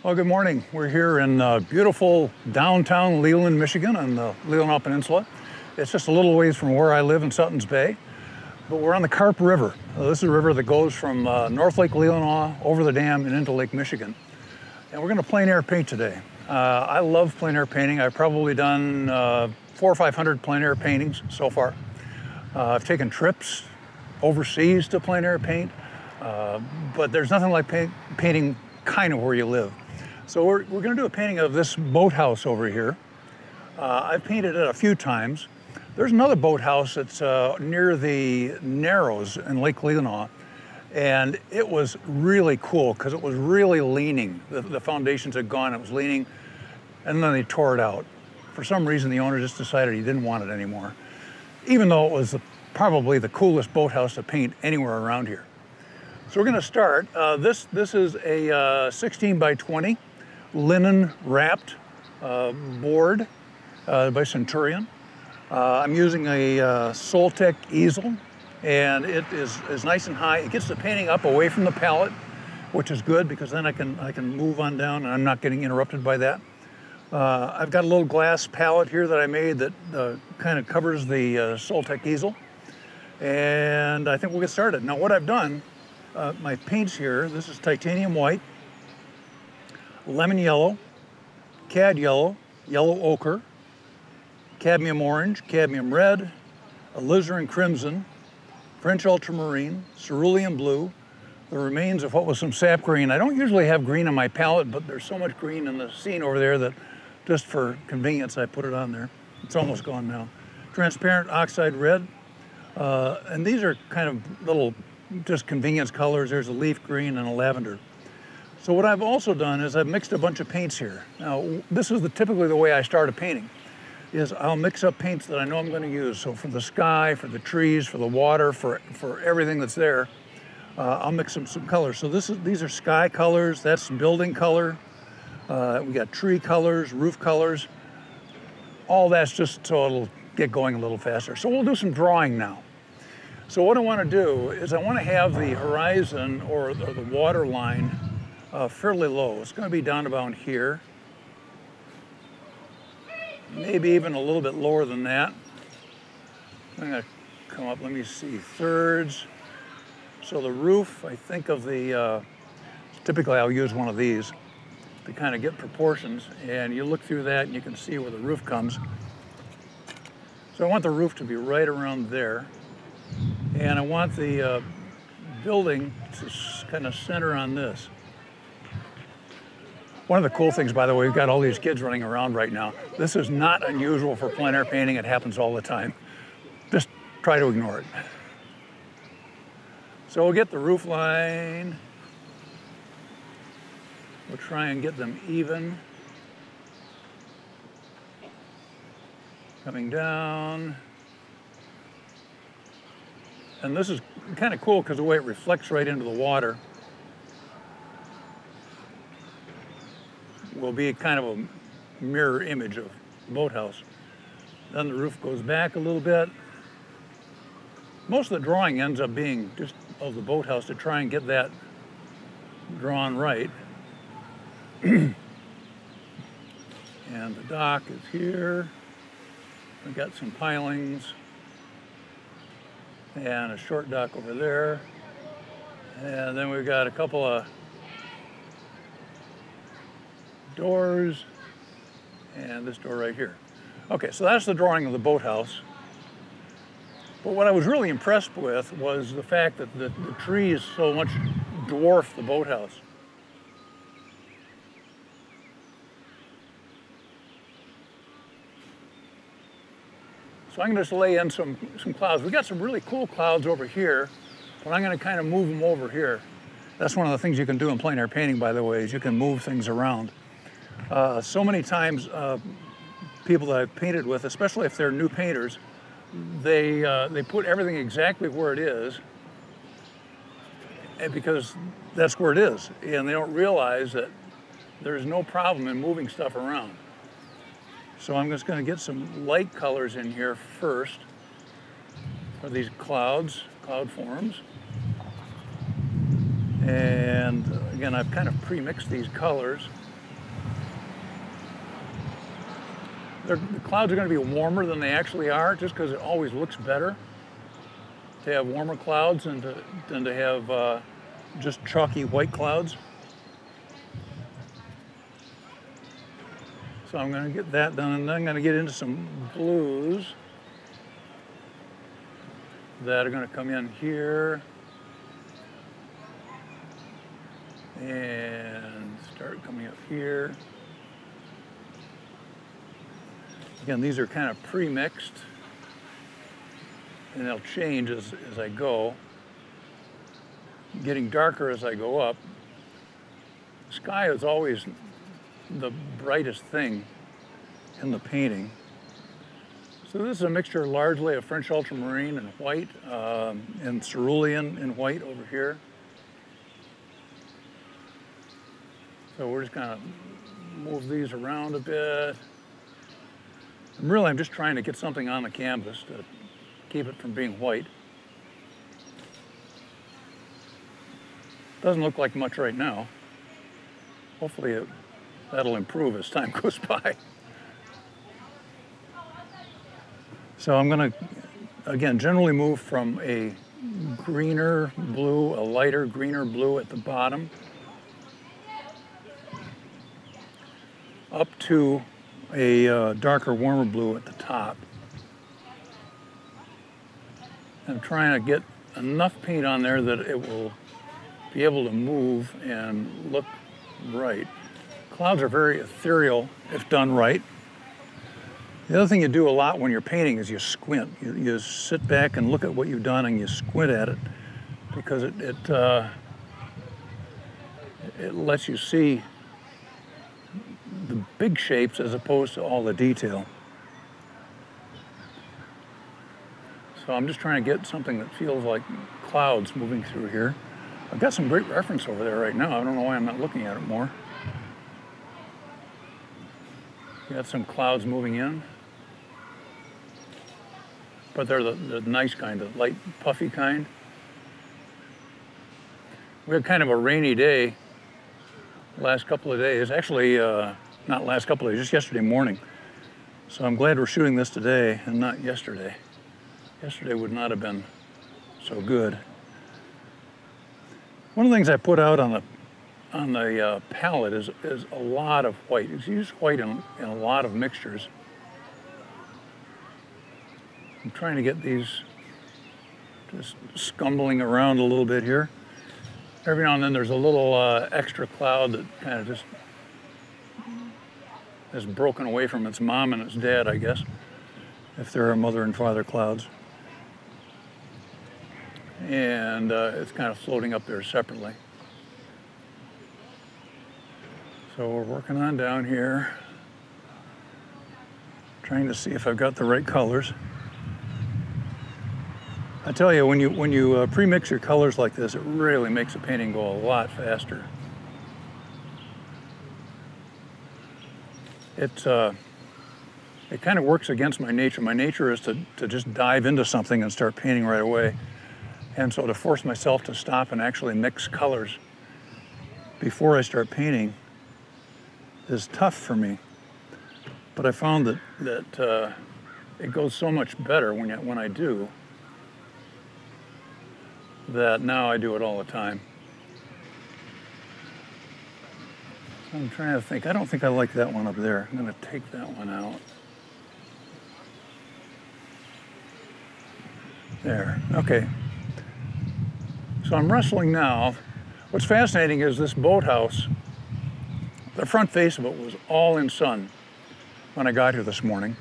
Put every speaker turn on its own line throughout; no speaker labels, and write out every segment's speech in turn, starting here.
Well, good morning. We're here in beautiful downtown Leland, Michigan on the Leelanau Peninsula. It's just a little ways from where I live in Sutton's Bay, but we're on the Carp River. This is a river that goes from North Lake Leelanau over the dam and into Lake Michigan. And we're going to plein air paint today. I love plein air painting. I've probably done 400 or 500 plein air paintings so far. I've taken trips overseas to plein air paint, but there's nothing like painting kind of where you live. So we're going to do a painting of this boathouse over here. I've painted it a few times. There's another boathouse that's near the Narrows in Lake Leelanau, and it was really cool because it was really leaning. The foundations had gone, it was leaning, and then they tore it out. For some reason, the owner just decided he didn't want it anymore, even though it was probably the coolest boathouse to paint anywhere around here. So we're going to start. This is a 16 by 20 linen wrapped board by Centurion. I'm using a Soltec easel, and it is nice and high. It gets the painting up away from the palette, which is good because then I can move on down and I'm not getting interrupted by that. I've got a little glass palette here that I made that kind of covers the Soltec easel, and I think we'll get started. Now what I've done, my paints here, this is titanium white, lemon yellow, cad yellow, yellow ochre, cadmium orange, cadmium red, alizarin crimson, French ultramarine, cerulean blue, the remains of what was some sap green. I don't usually have green on my palette, but there's so much green in the scene over there that just for convenience I put it on there. It's almost gone now. Transparent oxide red, and these are kind of little just convenience colors. There's a leaf green and a lavender. So what I've also done is I've mixed a bunch of paints here. Now, this is typically the way I start a painting, is I'll mix up paints that I know I'm going to use. So for the sky, for the trees, for the water, for everything that's there, I'll mix some colors. So these are sky colors, that's building color. We got tree colors, roof colors. All that's just so it'll get going a little faster. So we'll do some drawing now. So what I want to do is I want to have the horizon or the water line fairly low. It's going to be down about here. Maybe even a little bit lower than that. I'm going to come up, let me see, thirds. So the roof, I think of the, typically I'll use one of these to kind of get proportions, and you look through that and you can see where the roof comes. So I want the roof to be right around there, and I want the building to kind of center on this. One of the cool things, by the way, we've got all these kids running around right now. This is not unusual for plein air painting. It happens all the time. Just try to ignore it. So we'll get the roof line. We'll try and get them even. Coming down. And this is kind of cool because the way it reflects right into the water will be kind of a mirror image of the boathouse. Then the roof goes back a little bit. Most of the drawing ends up being just of the boathouse to try and get that drawn right. And the dock is here. We've got some pilings and a short dock over there. And then we've got a couple of doors, and this door right here. Okay, so that's the drawing of the boathouse. But what I was really impressed with was the fact that the trees so much dwarf the boathouse. So I'm going to just lay in some clouds. We got some really cool clouds over here, but I'm going to kind of move them over here. That's one of the things you can do in plein air painting, by the way, is you can move things around. So many times, people that I've painted with, especially if they're new painters, they put everything exactly where it is, and because that's where it is, and they don't realize that there's no problem in moving stuff around. So I'm just going to get some light colors in here first for these clouds, cloud forms. And again, I've kind of pre-mixed these colors. The clouds are going to be warmer than they actually are, just because it always looks better to have warmer clouds than to have just chalky white clouds. So I'm going to get that done, and then I'm going to get into some blues that are going to come in here and start coming up here. Again, these are kind of pre-mixed, and they'll change as I go, getting darker as I go up. The sky is always the brightest thing in the painting. So this is a mixture largely of French ultramarine and white, and cerulean in white over here. So we're just gonna move these around a bit. I'm just trying to get something on the canvas to keep it from being white. Doesn't look like much right now. Hopefully that'll improve as time goes by. So I'm gonna, again, generally move from a greener blue, a lighter greener blue at the bottom, up to a darker, warmer blue at the top. I'm trying to get enough paint on there that it will be able to move and look right. Clouds are very ethereal if done right. The other thing you do a lot when you're painting is you squint. You sit back and look at what you've done and you squint at it, because it lets you see the big shapes as opposed to all the detail. So I'm just trying to get something that feels like clouds moving through here. I've got some great reference over there right now. I don't know why I'm not looking at it more. Got some clouds moving in, but they're the nice kind, the light puffy kind. We had kind of a rainy day last couple of days. Actually, not last couple of days, just yesterday morning. So I'm glad we're shooting this today and not yesterday. Yesterday would not have been so good. One of the things I put out on the palette is a lot of white. It's used white in a lot of mixtures. I'm trying to get these just scumbling around a little bit here. Every now and then there's a little extra cloud that kind of just is broken away from its mom and its dad, I guess, if there are mother and father clouds. And it's kind of floating up there separately. So we're working on down here, trying to see if I've got the right colors. I tell you, when you pre-mix your colors like this, it really makes a painting go a lot faster. It kind of works against my nature. My nature is to just dive into something and start painting right away. And so to force myself to stop and actually mix colors before I start painting is tough for me. But I found that it goes so much better when I do, that now I do it all the time. I'm trying to think. I don't think I like that one up there. I'm going to take that one out. There. Okay. So I'm wrestling now. What's fascinating is this boathouse. The front face of it was all in sun when I got here this morning.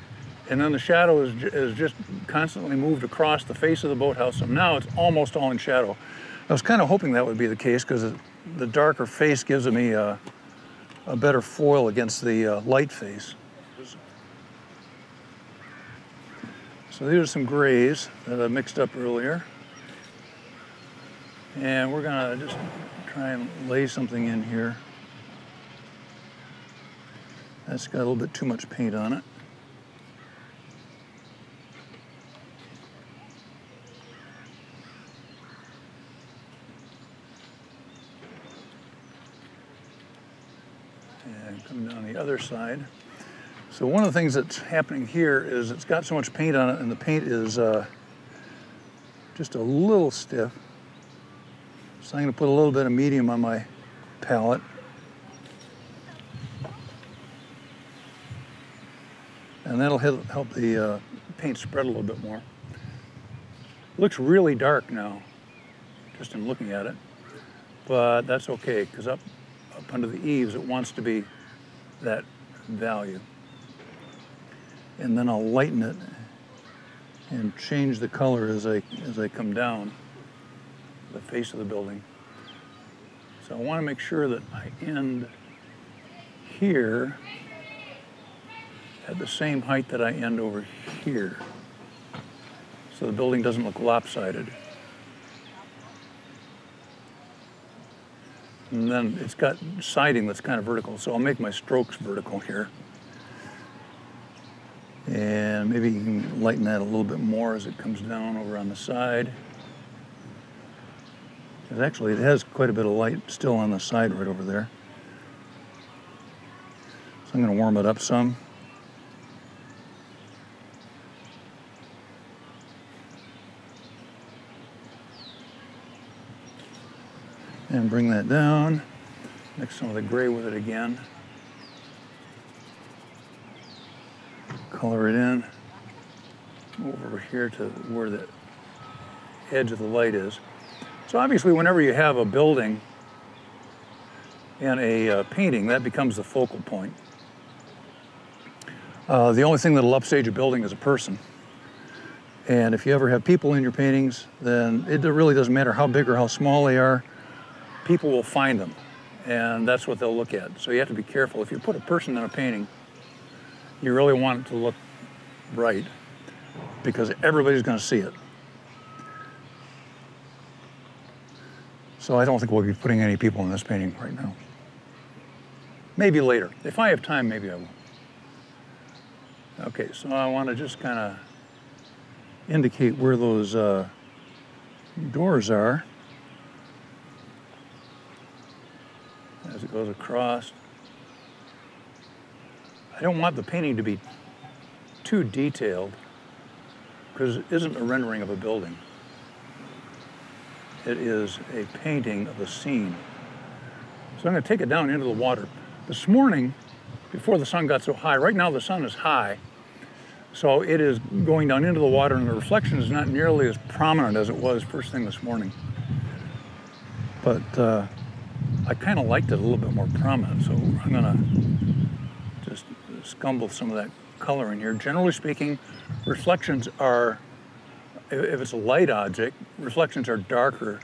And then the shadow is just constantly moved across the face of the boathouse. So now it's almost all in shadow. I was kind of hoping that would be the case because the darker face gives me a better foil against the light face. So these are some grays that I mixed up earlier. And we're gonna just try and lay something in here. That's got a little bit too much paint on it. And come down the other side. So one of the things that's happening here is it's got so much paint on it, and the paint is just a little stiff. So I'm going to put a little bit of medium on my palette. And that'll help the paint spread a little bit more. It looks really dark now, just in looking at it. But that's okay, because up under the eaves, it wants to be that value. And then I'll lighten it and change the color as I come down the face of the building. So I want to make sure that I end here at the same height that I end over here, so the building doesn't look lopsided. And then it's got siding that's kind of vertical, so I'll make my strokes vertical here. And maybe you can lighten that a little bit more as it comes down over on the side. Because actually it has quite a bit of light still on the side right over there. So I'm going to warm it up some. And bring that down. Mix some of the gray with it again. Color it in. Over here to where the edge of the light is. So obviously whenever you have a building and a painting, that becomes the focal point. The only thing that'll upstage a building is a person. And if you ever have people in your paintings, then it really doesn't matter how big or how small they are. People will find them, and that's what they'll look at. So you have to be careful. If you put a person in a painting, you really want it to look right, because everybody's going to see it. So I don't think we'll be putting any people in this painting right now. Maybe later. If I have time, maybe I will. Okay, so I want to just kind of indicate where those doors are as it goes across. I don't want the painting to be too detailed, because it isn't a rendering of a building. It is a painting of a scene. So I'm going to take it down into the water. This morning, before the sun got so high, right now the sun is high, so it is going down into the water, and the reflection is not nearly as prominent as it was first thing this morning. But I kind of liked it a little bit more prominent, so I'm going to just scumble some of that color in here. Generally speaking, reflections are, if it's a light object, reflections are darker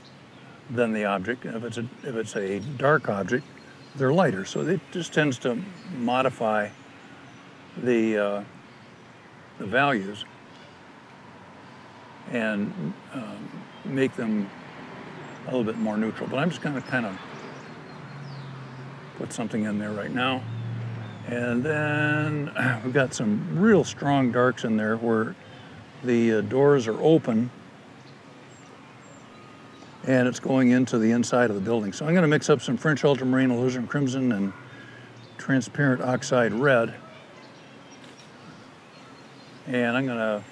than the object. And if it's a dark object, they're lighter. So it just tends to modify the values and make them a little bit more neutral. But I'm just going to kind of put something in there right now. And then we've got some real strong darks in there where the doors are open and it's going into the inside of the building. So I'm going to mix up some French ultramarine, alizarin crimson, and transparent oxide red. And I'm going to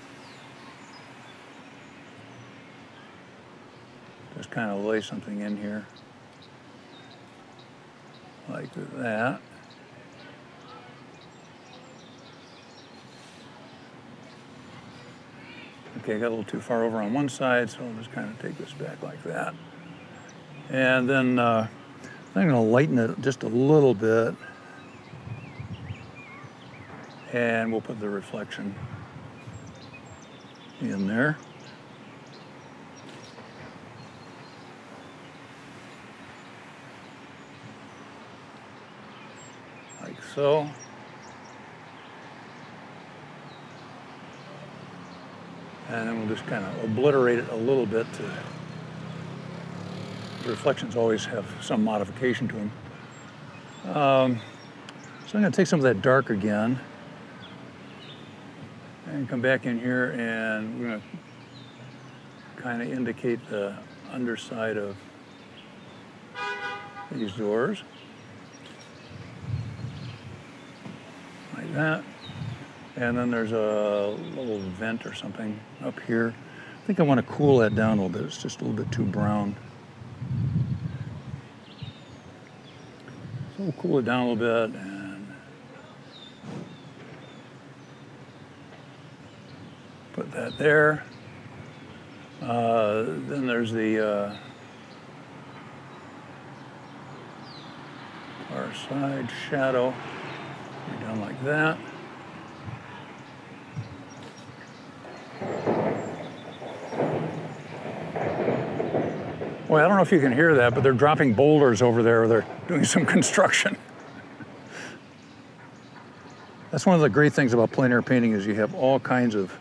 just kind of lay something in here like that. Okay, I got a little too far over on one side, so I'll just kind of take this back like that. And then I'm going to lighten it just a little bit. And we'll put the reflection in there. Like so. And then we'll just kind of obliterate it a little bit. The reflections always have some modification to them. So I'm going to take some of that dark again and come back in here, and we're going to kind of indicate the underside of these doors. Like that. And then there's a little vent or something up here. I think I want to cool that down a little bit. It's just a little bit too brown. So we'll cool it down a little bit and put that there. Then there's the far side shadow. Right down like that. Well, I don't know if you can hear that, but they're dropping boulders over there. They're doing some construction. That's one of the great things about plein air painting is you have all kinds of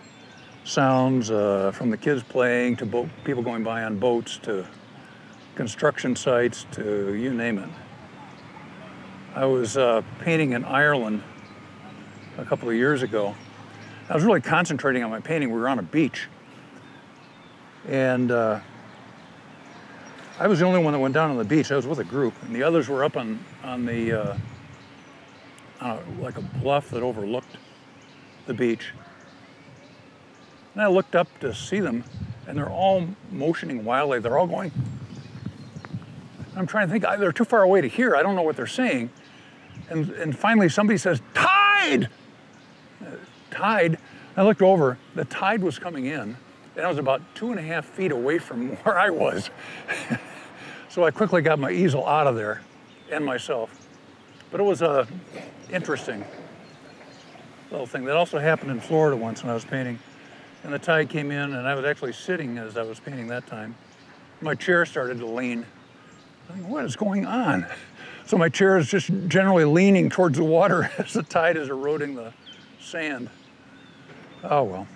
sounds from the kids playing to people going by on boats to construction sites to you name it. I was painting in Ireland a couple of years ago. I was really concentrating on my painting. We were on a beach. And I was the only one that went down on the beach. I was with a group, and the others were up on the like a bluff that overlooked the beach. And I looked up to see them, and they're all motioning wildly. They're all going. I'm trying to think. They're too far away to hear. I don't know what they're saying. And finally, somebody says, "Tide!" Tide. I looked over. The tide was coming in. And I was about 2.5 feet away from where I was. So I quickly got my easel out of there and myself. But it was a interesting little thing. That also happened in Florida once when I was painting. And the tide came in, and I was actually sitting as I was painting that time. My chair started to lean. I think, what is going on? So my chair is just generally leaning towards the water as the tide is eroding the sand. Oh, well.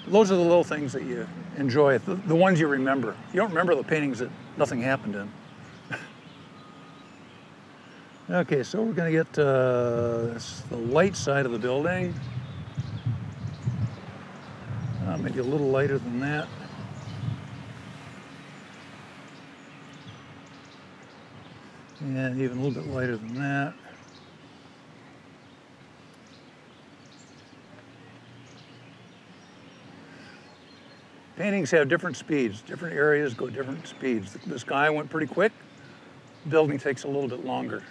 Those are the little things that you enjoy, the ones you remember. You don't remember the paintings that nothing happened in. Okay, so we're going to get the light side of the building. Maybe a little lighter than that. And even a little bit lighter than that. Paintings have different speeds. Different areas go different speeds. The sky went pretty quick. Building takes a little bit longer.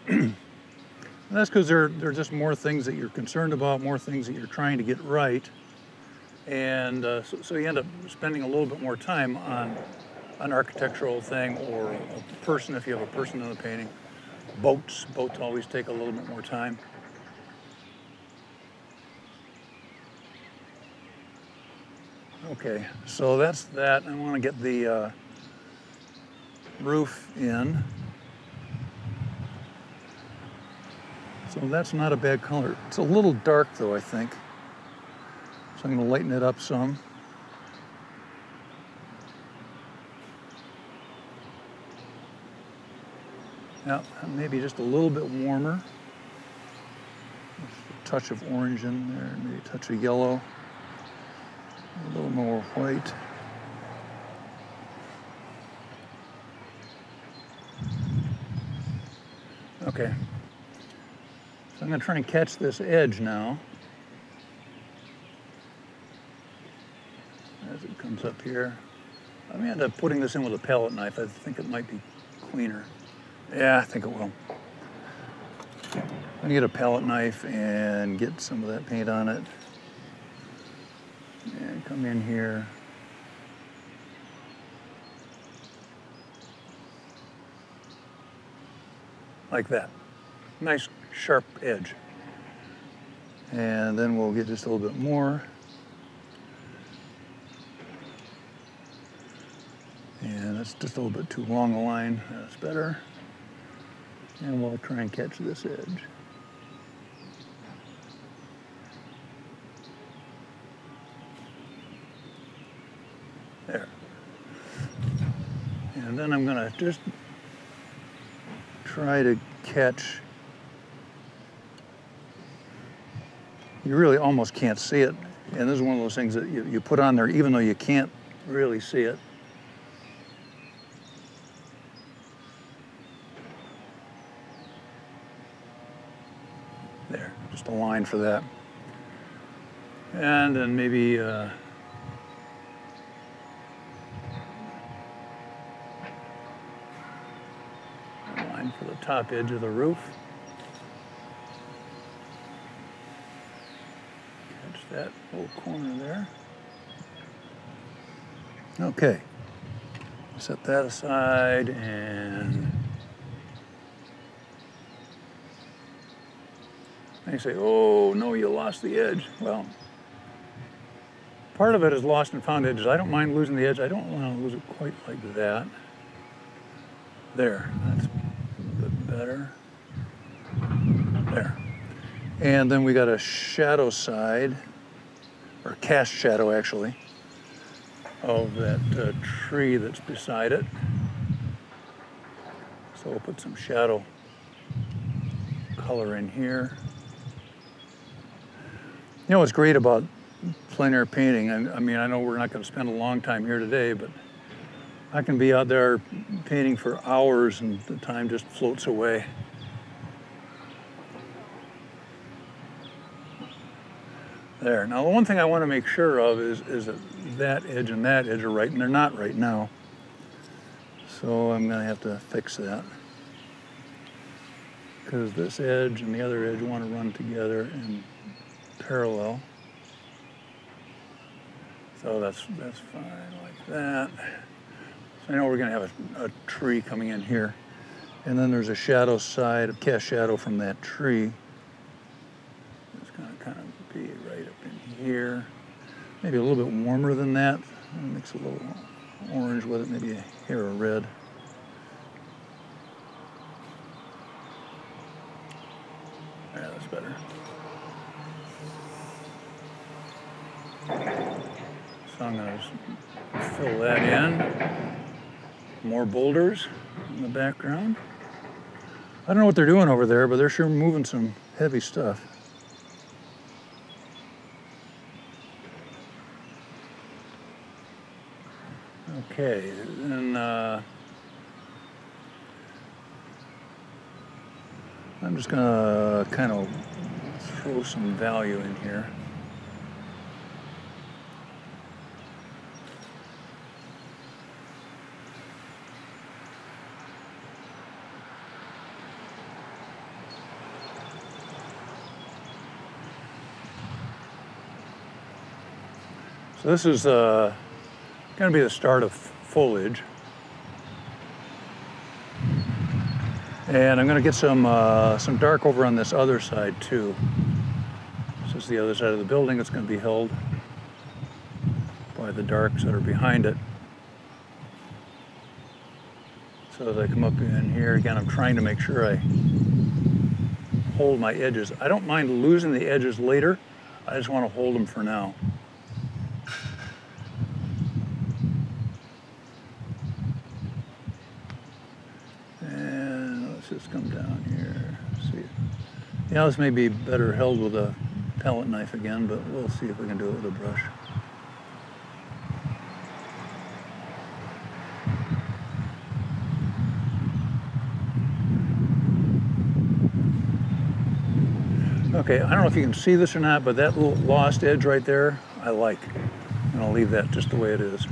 And that's because there are just more things that you're concerned about, more things that you're trying to get right. And so you end up spending a little bit more time on an architectural thing or a person, if you have a person in the painting. Boats always take a little bit more time. Okay, so that's that. I want to get the roof in. So that's not a bad color. It's a little dark though, I think. So I'm going to lighten it up some. Yeah, maybe just a little bit warmer. A touch of orange in there, maybe a touch of yellow. A little more white. Okay. So I'm going to try and catch this edge now. As it comes up here. I may end up putting this in with a palette knife. I think it might be cleaner. Yeah, I think it will. I'm going to get a palette knife and get some of that paint on it. And come in here. Like that. Nice sharp edge. And then we'll get just a little bit more. And that's just a little bit too long a line. That's better. And we'll try and catch this edge. There. And then I'm going to just try to catch. You really almost can't see it. And this is one of those things that you put on there even though you can't really see it. There, just a line for that. And then maybe line for the top edge of the roof. Catch that whole corner there. Okay, set that aside, and they say, oh no, you lost the edge. Well, part of it is lost and found edges. I don't mind losing the edge. I don't want to lose it quite like that. There, that's a bit better. There. And then we got a shadow side, or cast shadow actually, of that tree that's beside it. So we'll put some shadow color in here. You know what's great about plein air painting, and I mean, I know we're not going to spend a long time here today, but I can be out there painting for hours and the time just floats away. There. Now, the one thing I want to make sure of is that edge and that edge are right, and they're not right now. So I'm going to have to fix that. Because this edge and the other edge want to run together in parallel. So that's fine like that. So I know we're going to have a tree coming in here. And then there's a shadow side, a cast shadow from that tree. It's going to kind of be right up in here. Maybe a little bit warmer than that. Mix a little orange with it, maybe a hair of red. Yeah, that's better. So I'm going to fill that in. More boulders in the background. I don't know what they're doing over there, but they're sure moving some heavy stuff. Okay, then I'm just gonna kind of throw some value in here. So this is going to be the start of foliage. And I'm going to get some dark over on this other side too. This is the other side of the building. It's going to be held by the darks that are behind it. So as I come up in here, again, I'm trying to make sure I hold my edges. I don't mind losing the edges later. I just want to hold them for now. Just come down here, see. Yeah, this may be better held with a palette knife again, but we'll see if we can do it with a brush. Okay, I don't know if you can see this or not, but that little lost edge right there, I like. And I'll leave that just the way it is.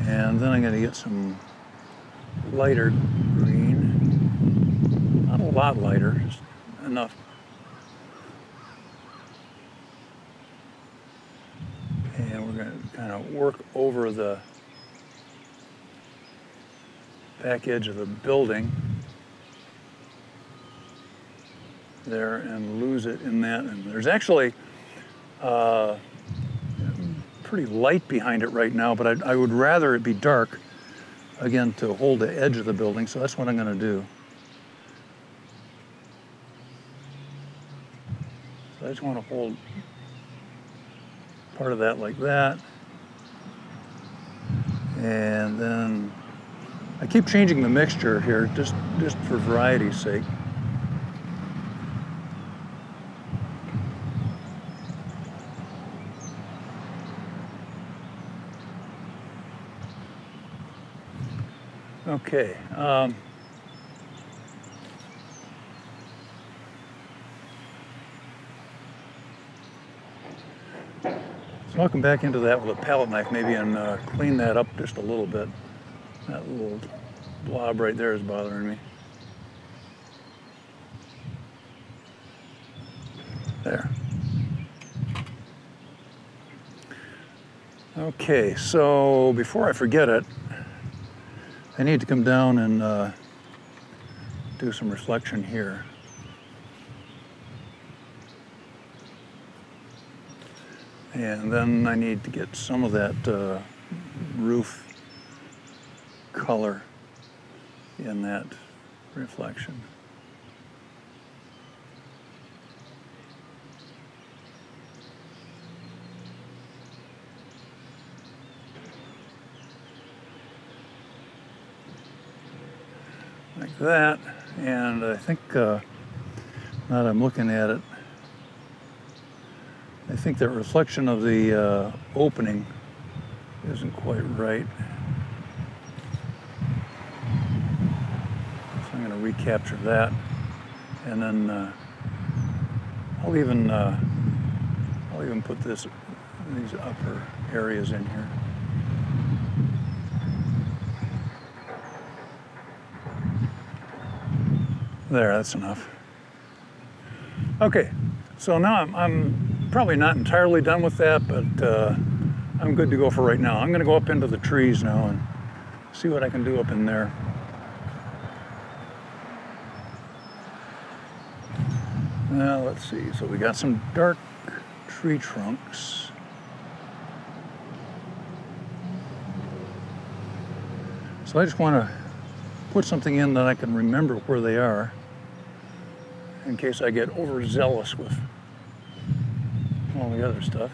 And then I'm going to get some lighter green, not a lot lighter, just enough. And we're going to kind of work over the back edge of the building there and lose it in that. And there's actually pretty light behind it right now, but I would rather it be dark, again, to hold the edge of the building, so that's what I'm going to do. So I just want to hold part of that like that. And then I keep changing the mixture here just for variety's sake. Okay. So I'll come back into that with a palette knife maybe and clean that up just a little bit. That little blob right there is bothering me. There. Okay, so before I forget it, I need to come down and do some reflection here. And then I need to get some of that roof color in that reflection. Like that, and I think now that I'm looking at it, I think that reflection of the opening isn't quite right. So I'm going to recapture that, and then I'll even put these upper areas in here. There, that's enough. Okay, so now I'm probably not entirely done with that, but I'm good to go for right now. I'm going to go up into the trees now and see what I can do up in there. Now, let's see. So we got some dark tree trunks. So I just want to put something in that I can remember where they are, in case I get overzealous with all the other stuff.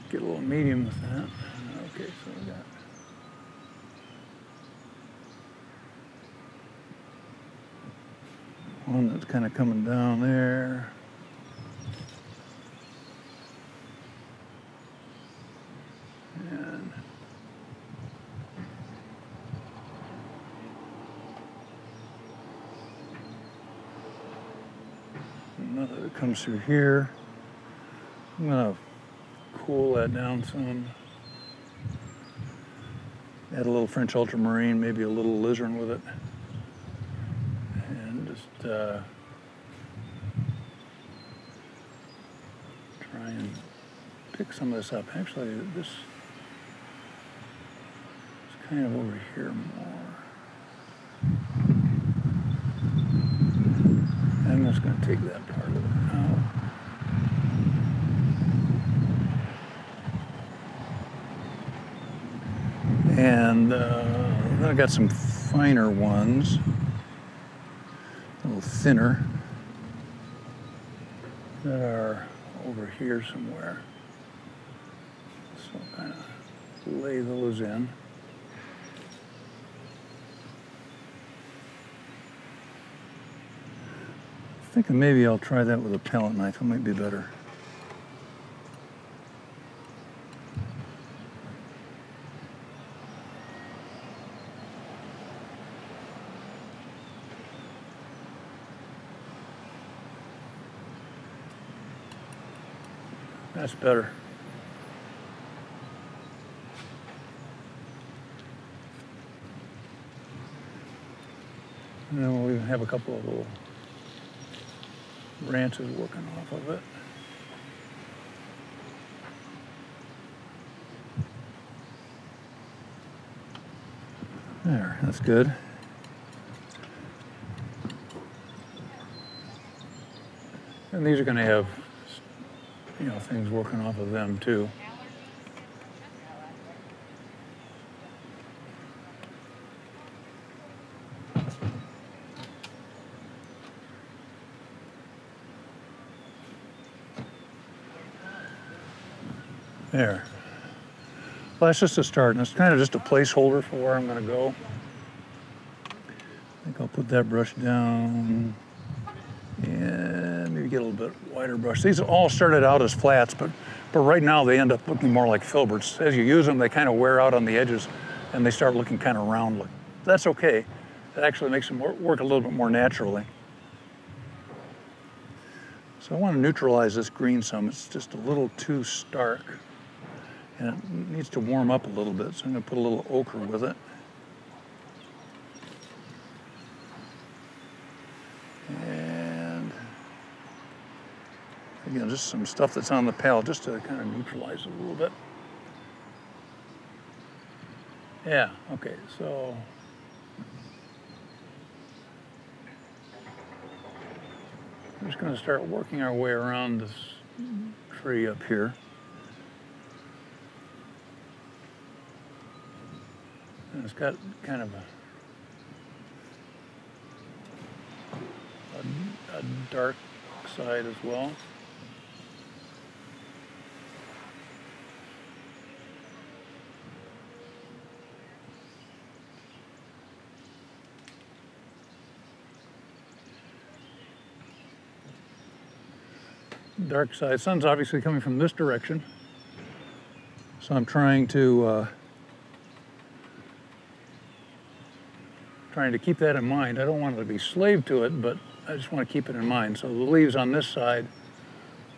Get a little medium with that. Okay, so we got one that's kind of coming down there. And another that comes through here. I'm gonna cool that down some. Add a little French ultramarine, maybe a little alizarin with it. And just try and pick some of this up. Actually, this is kind of over here more. I'm just going to take that part of it out. And then I got some finer ones, a little thinner, that are over here somewhere. So I'll kind of lay those in. I'm thinking maybe I'll try that with a palette knife. It might be better. That's better. And then we'll even have a couple of little branches working off of it. There, that's good. And these are going to have, you know, things working off of them too. There. Well, that's just a start, and it's kind of just a placeholder for where I'm going to go. I think I'll put that brush down and maybe get a little bit wider brush. These all started out as flats, but right now they end up looking more like filberts. As you use them, they kind of wear out on the edges, and they start looking kind of round. That's okay. It actually makes them work a little bit more naturally. So I want to neutralize this green some. It's just a little too stark. And it needs to warm up a little bit, so I'm going to put a little ochre with it. And again, just some stuff that's on the palette just to kind of neutralize it a little bit. Yeah, okay, so we're just going to start working our way around this tree up here. And it's got kind of a dark side as well. Dark side. Sun's obviously coming from this direction, so I'm trying to keep that in mind. I don't want to be slave to it, but I just want to keep it in mind. So the leaves on this side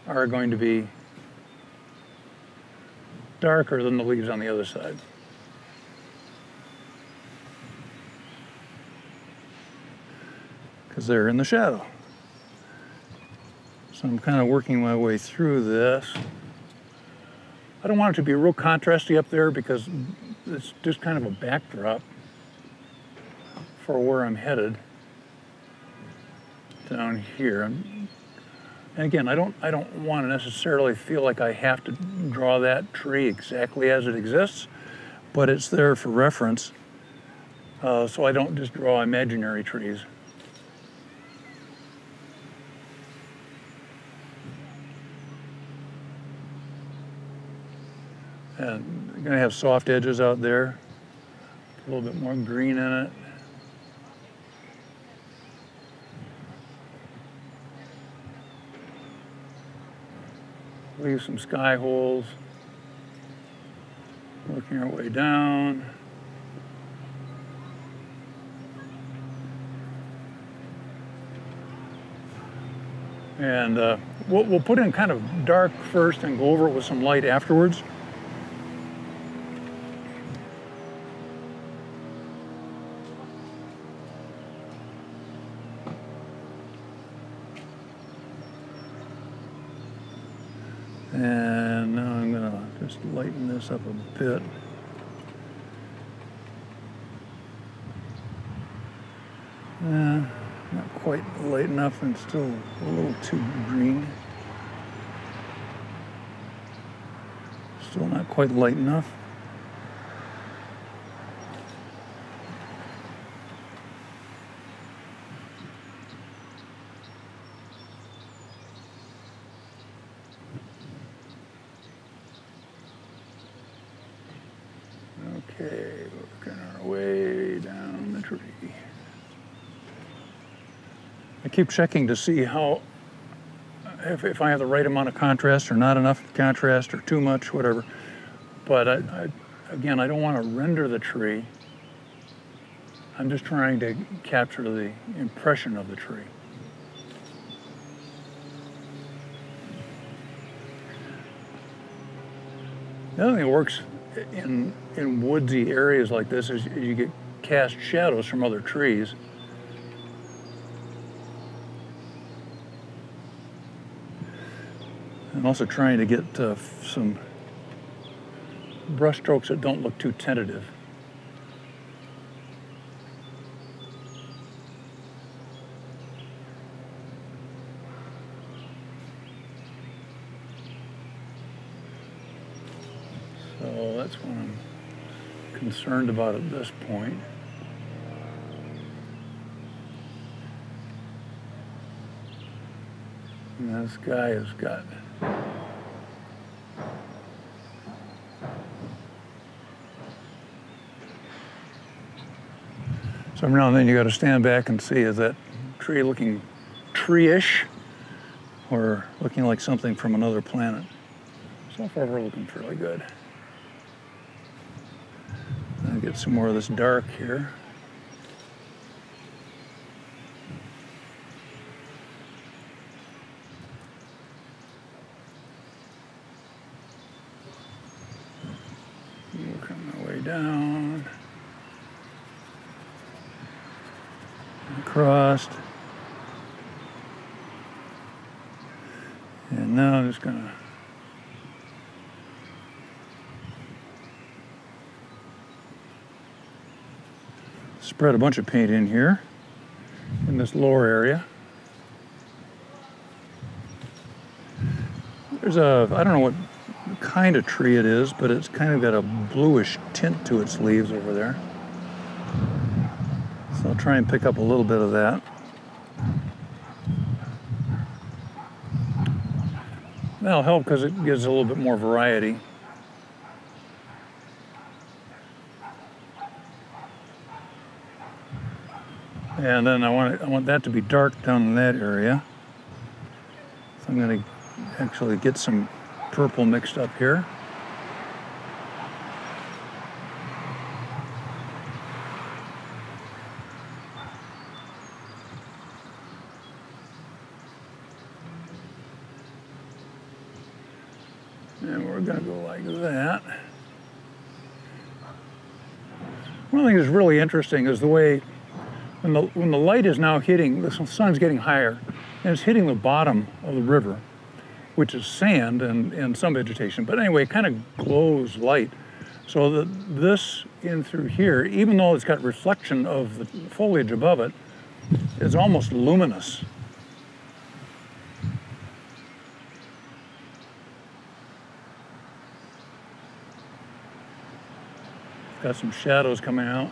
are going to be darker than the leaves on the other side. Because they're in the shadow. So I'm kind of working my way through this. I don't want it to be real contrasty up there because it's just kind of a backdrop for where I'm headed down here. And again, I don't want to necessarily feel like I have to draw that tree exactly as it exists, but it's there for reference, so I don't just draw imaginary trees. And I'm going to have soft edges out there, a little bit more green in it. Leave some sky holes. Working our way down. And we'll put in kind of dark first and go over it with some light afterwards. And now I'm going to just lighten this up a bit. Not quite light enough and still a little too green. Still not quite light enough. Okay, working our way down the tree. I keep checking to see how, if I have the right amount of contrast or not enough contrast or too much, whatever. But again, I don't want to render the tree. I'm just trying to capture the impression of the tree. The other thing that works in woodsy areas like this is you get cast shadows from other trees. I'm also trying to get some brush strokes that don't look too tentative. So that's what I'm concerned about at this point. And this guy has got so every now and then you got to stand back and see, is that tree looking tree-ish or looking like something from another planet? So far we're looking fairly good. I'll get some more of this dark here. down, across, and now I'm just gonna spread a bunch of paint in here in this lower area. There's I don't know what kind of tree it is, but it's kind of got a bluish tint to its leaves over there. So I'll try and pick up a little bit of that. That'll help because it gives a little bit more variety. And then I want that to be dark down in that area. So I'm going to actually get some purple mixed up here. And we're going to go like that. One thing that's really interesting is the way when the light is now hitting, the sun's getting higher, and it's hitting the bottom of the river, which is sand and some vegetation. But anyway, it kind of glows light. So this in through here, even though it's got reflection of the foliage above it, is almost luminous. Got some shadows coming out.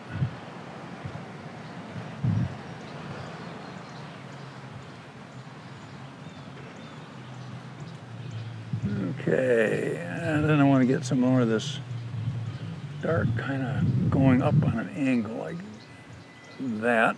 Okay, and then I want to get some more of this dark kind of going up on an angle like that.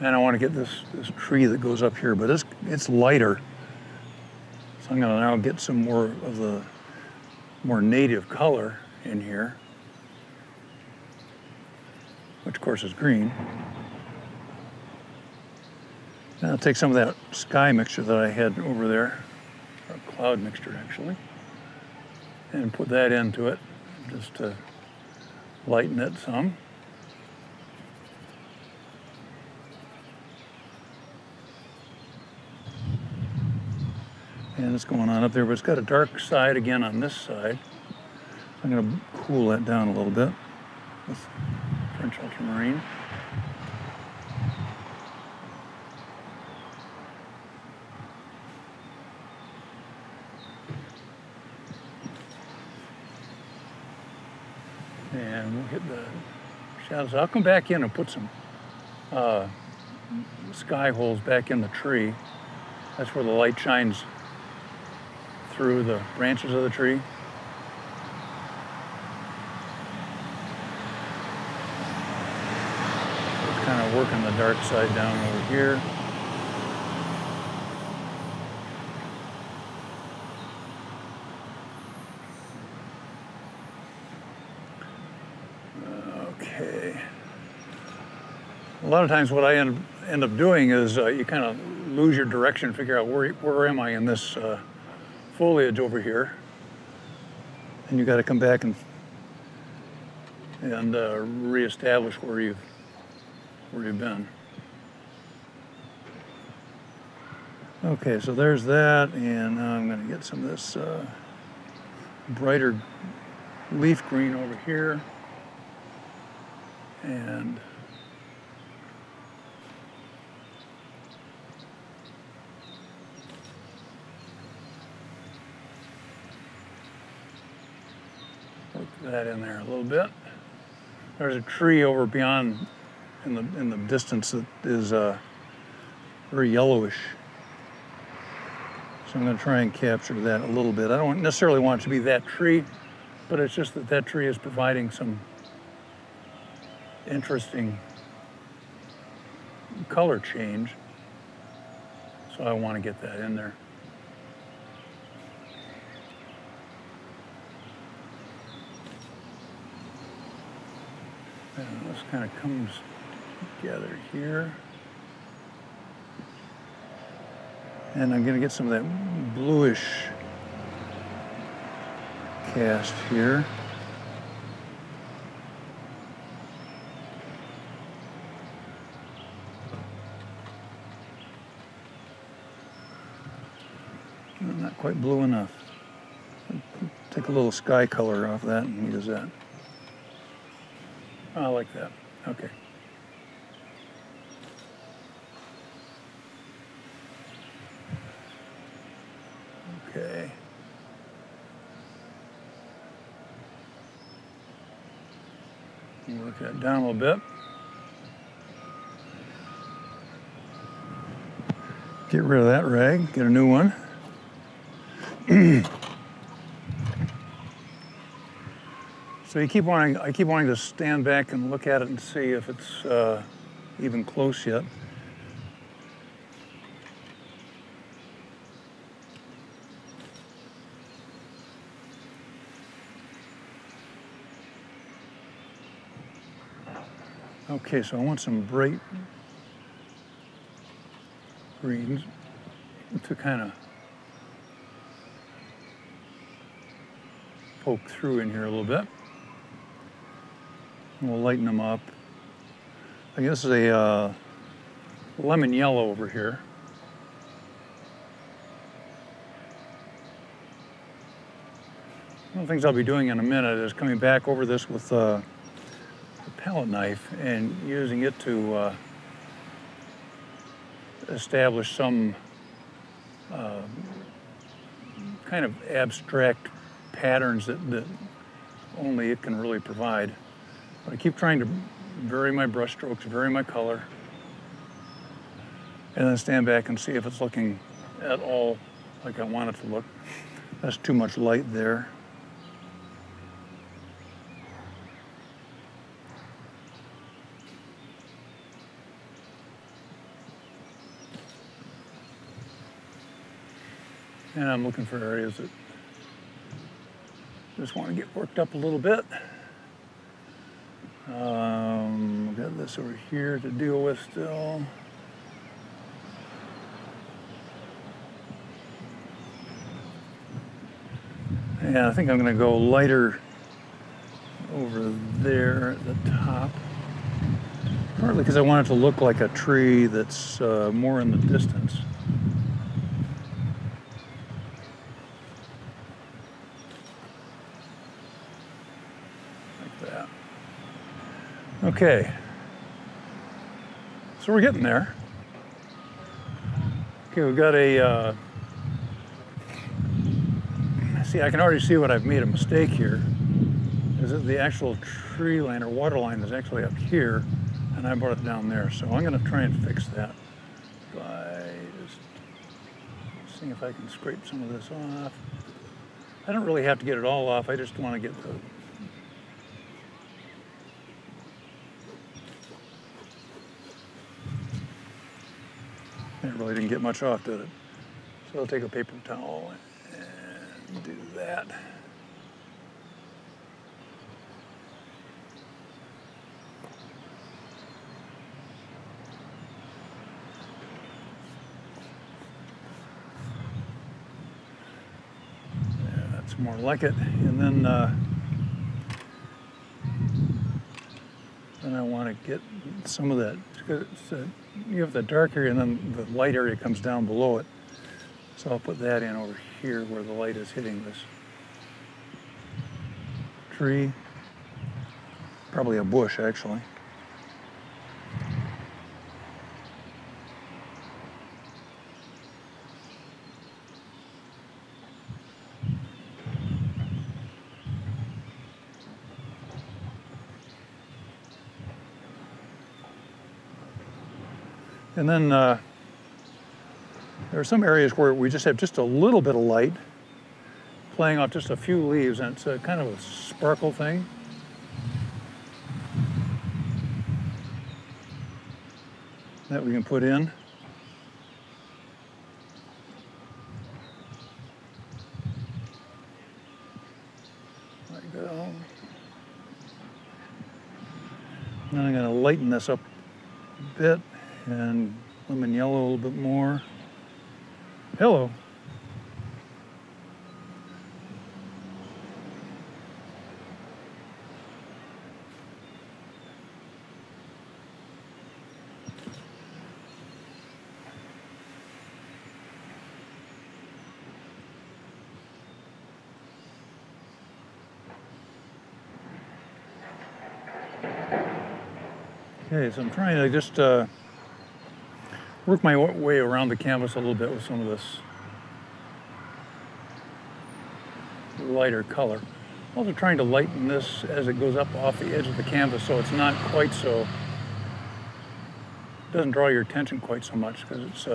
And I want to get this tree that goes up here, but it's lighter. So I'm going to now get some more of the more native color in here, which of course is green. And I'll take some of that sky mixture that I had over there, or cloud mixture actually, and put that into it just to lighten it some. And it's going on up there, but it's got a dark side again on this side. I'm going to cool that down a little bit with French ultramarine. And we'll hit the shadows. I'll come back in and put some sky holes back in the tree. That's where the light shines through the branches of the tree. It's kind of working the dark side down over here. Okay. A lot of times what I end up doing is you kind of lose your direction, figure out where am I in this foliage over here, and you got to come back and reestablish where you've been. Okay, so there's that, and now I'm going to get some of this brighter leaf green over here, and that in there a little bit. There's a tree over beyond in the distance that is very yellowish. So I'm going to try and capture that a little bit. I don't necessarily want it to be that tree, but it's just that tree is providing some interesting color change. So I want to get that in there. And this kind of comes together here. And I'm going to get some of that bluish cast here. Not quite blue enough. Take a little sky color off that and use that. I like that. Okay. Okay. Work that down a little bit. Get rid of that rag, get a new one. So I keep wanting to stand back and look at it and see if it's even close yet. Okay, so I want some bright greens to kind of poke through in here a little bit. We'll lighten them up. I guess this is a lemon yellow over here. One of the things I'll be doing in a minute is coming back over this with a palette knife and using it to establish some kind of abstract patterns that only it can really provide. But I keep trying to vary my brush strokes, vary my color, and then stand back and see if it's looking at all like I want it to look. That's too much light there. And I'm looking for areas that just want to get worked up a little bit. Got this over here to deal with still. Yeah, I think I'm going to go lighter over there at the top. Partly because I want it to look like a tree that's more in the distance. Like that. Okay. So we're getting there. Okay, we've got a, see, I can already see what I've made a mistake here. Is that the actual tree line or water line is actually up here, and I brought it down there. So I'm gonna try and fix that by just seeing if I can scrape some of this off. I don't really have to get it all off, I just wanna get the it really didn't get much off, did it? So I'll take a paper towel and do that. Yeah, that's more like it. And then I want to get some of that. You have the dark area and then the light area comes down below it. So I'll put that in over here where the light is hitting this tree. Probably a bush, actually. And then there are some areas where we just have just a little bit of light playing off just a few leaves, and it's a kind of a sparkle thing. that we can put in. Like that. Then I'm going to lighten this up a bit and lemon yellow a little bit more. Hello. Okay, so I'm trying to just work my way around the canvas a little bit with some of this lighter color. I'm also trying to lighten this as it goes up off the edge of the canvas so it's not quite so, doesn't draw your attention quite so much because it's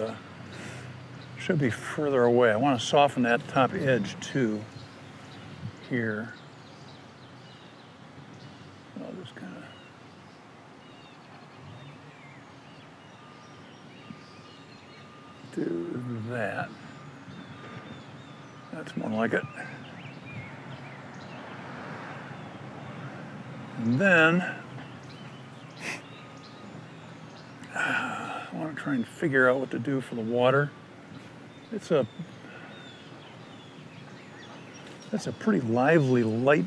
should be further away. I want to soften that top edge too here. I'll just kind of do that. That's more like it. And then I want to try and figure out what to do for the water. It's a pretty lively, light,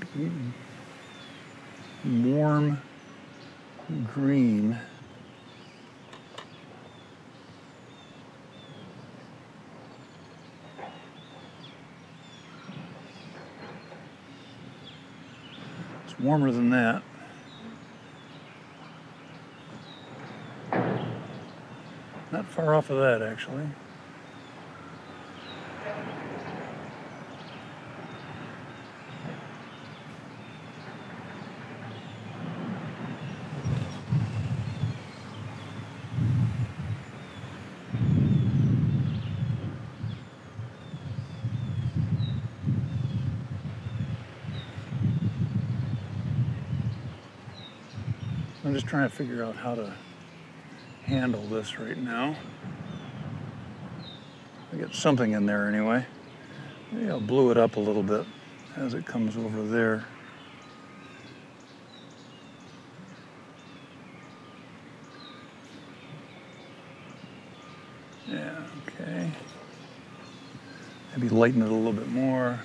warm green. Warmer than that. Not far off of that, actually. I'm just trying to figure out how to handle this right now. I get something in there anyway. Maybe I'll blue it up a little bit as it comes over there. Yeah, okay. Maybe lighten it a little bit more.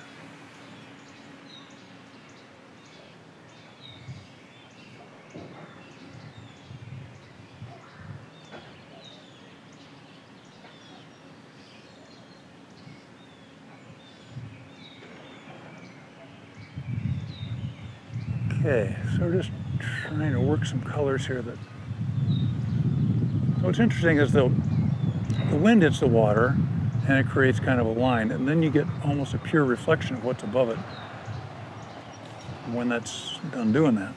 Okay, so we're just trying to work some colors here that. So what's interesting is the wind hits the water and it creates kind of a line, and then you get almost a pure reflection of what's above it when that's done doing that.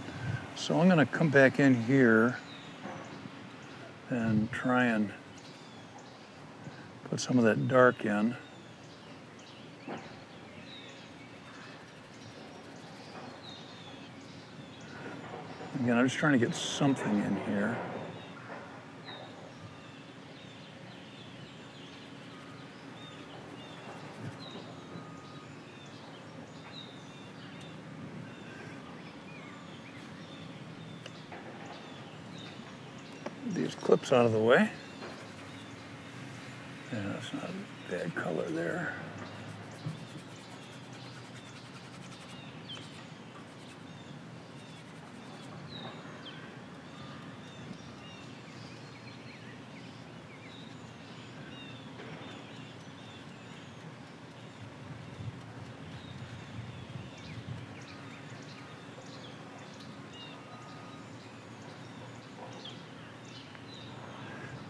So I'm going to come back in here and try and put some of that dark in. Again, I'm just trying to get something in here. These clips out of the way. Yeah, that's not a bad color there.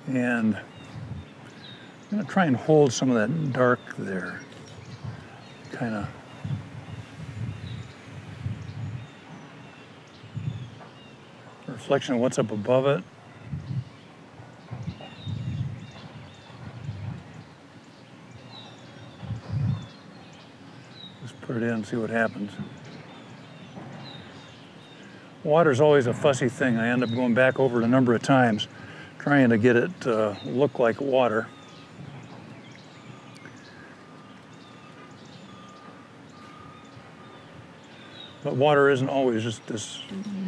And I'm going to try and hold some of that dark there. Kind of. Reflection of what's up above it. Just put it in and see what happens. Water's always a fussy thing. I end up going back over it a number of times, trying to get it to look like water. But water isn't always just this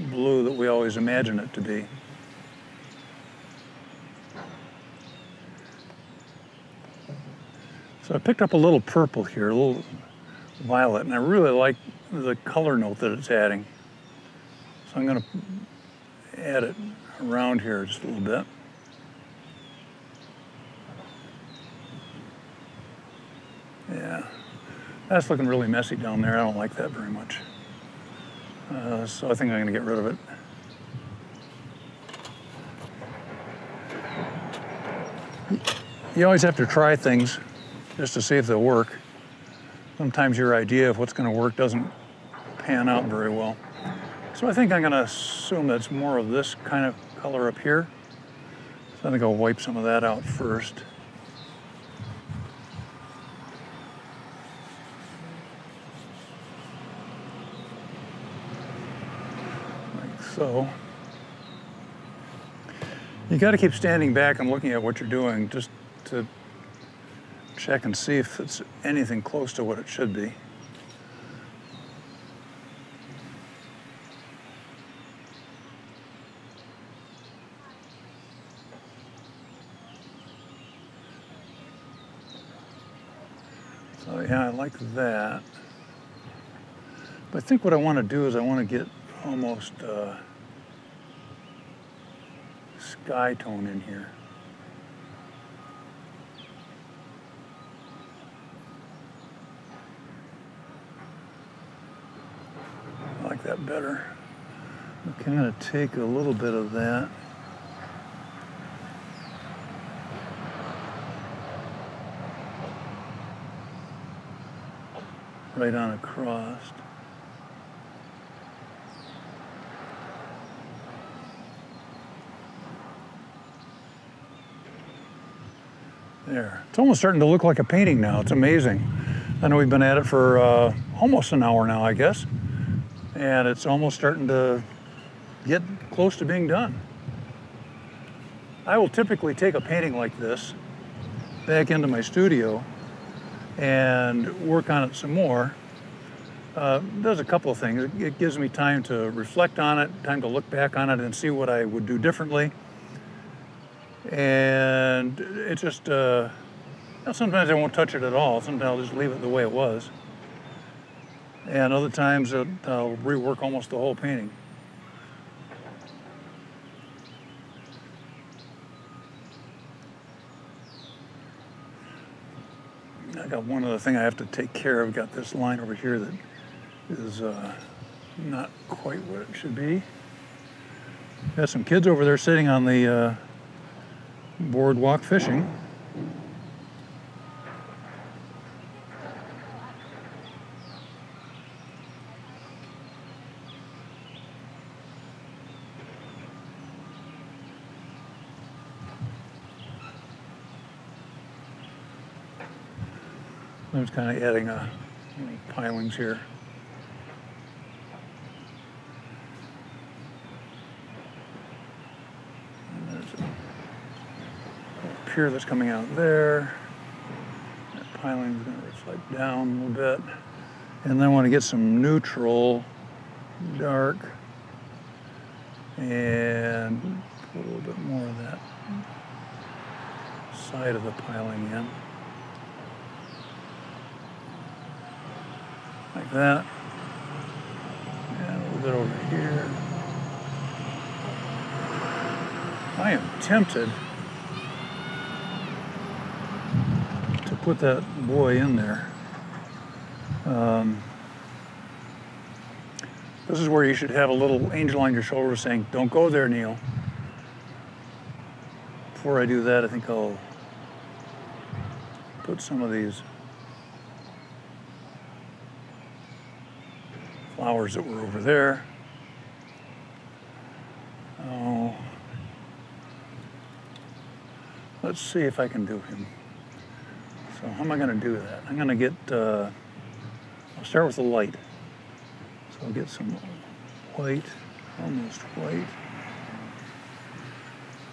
blue that we always imagine it to be. So I picked up a little purple here, a little violet, and I really like the color note that it's adding. So I'm going to add it around here just a little bit. Yeah, that's looking really messy down there. I don't like that very much. So I think I'm going to get rid of it. You always have to try things just to see if they'll work. Sometimes your idea of what's going to work doesn't pan out very well. So I think I'm going to assume that it's more of this kind of color up here. So I think I'll wipe some of that out first. Like so. You got to keep standing back and looking at what you're doing just to check and see if it's anything close to what it should be. So yeah, I like that. But I think what I want to do is I want to get almost sky tone in here. I like that better. Okay, I'm going to take a little bit of that. Right on across. There. It's almost starting to look like a painting now. It's amazing. I know we've been at it for almost an hour now, I guess. And it's almost starting to get close to being done. I will typically take a painting like this back into my studio and work on it some more. Does a couple of things. It gives me time to reflect on it, time to look back on it and see what I would do differently. And it just, sometimes I won't touch it at all. Sometimes I'll just leave it the way it was. And other times I'll rework almost the whole painting. I got one other thing I have to take care of. I've got this line over here that is not quite what it should be. Got some kids over there sitting on the boardwalk fishing. I'm just kind of adding pilings here. And there's a pier that's coming out there. That piling is going to reflect down a little bit. And then I want to get some neutral, dark, and put a little bit more of that side of the piling in. Like that. And a little bit over here. I am tempted to put that boy in there. This is where you should have a little angel on your shoulder saying, "Don't go there, Neil." Before I do that, I think I'll put some of these flowers that were over there. Oh, let's see if I can do him. So how am I going to do that? I'm going to get, I'll start with the light. So I'll get some white, almost white.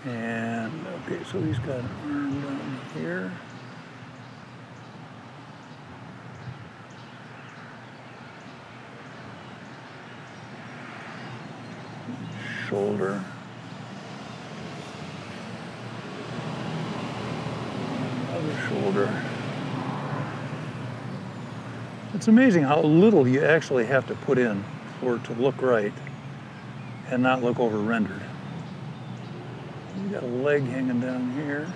And, okay, so he's got an arm down here. Shoulder. Other shoulder. It's amazing how little you actually have to put in for it to look right and not look over rendered. You got a leg hanging down here.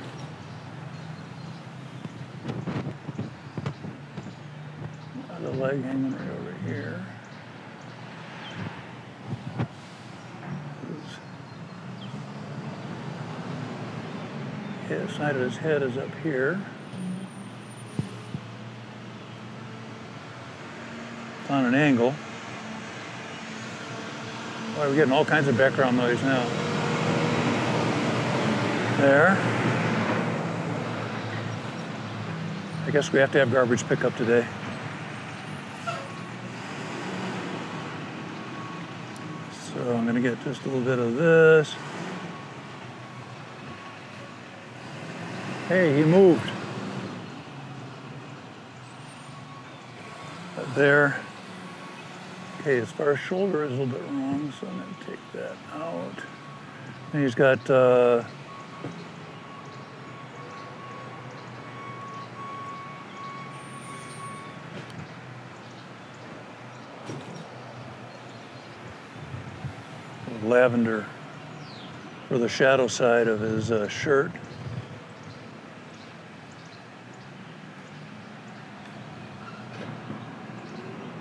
Another leg hanging right over here. His side of his head is up here. It's on an angle. Boy, we're getting all kinds of background noise now. There. I guess we have to have garbage pickup today. So I'm gonna get just a little bit of this. Hey, he moved. There. Okay, as far as shoulder is a little bit wrong, so I'm going to take that out. And he's got lavender for the shadow side of his shirt.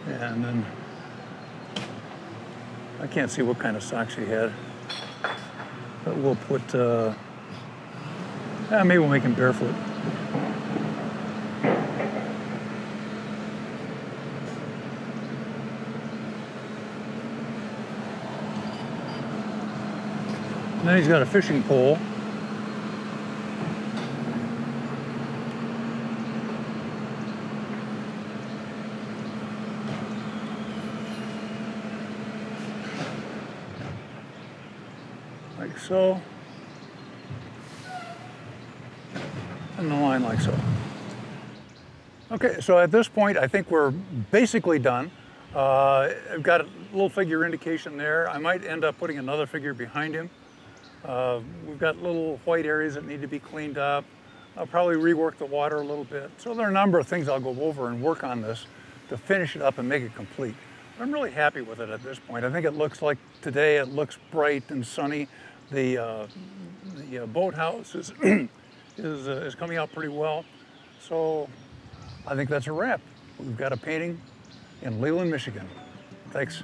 And then I can't see what kind of socks he had, but we'll put, maybe we'll make him barefoot. And then he's got a fishing pole. Like so, and the line like so. Okay, so at this point, I think we're basically done. I've got a little figure indication there. I might end up putting another figure behind him. We've got little white areas that need to be cleaned up. I'll probably rework the water a little bit. So there are a number of things I'll go over and work on this to finish it up and make it complete. I'm really happy with it at this point. I think it looks like today, it looks bright and sunny. The boathouse is, is coming out pretty well. So I think that's a wrap. We've got a painting in Leland, Michigan. Thanks.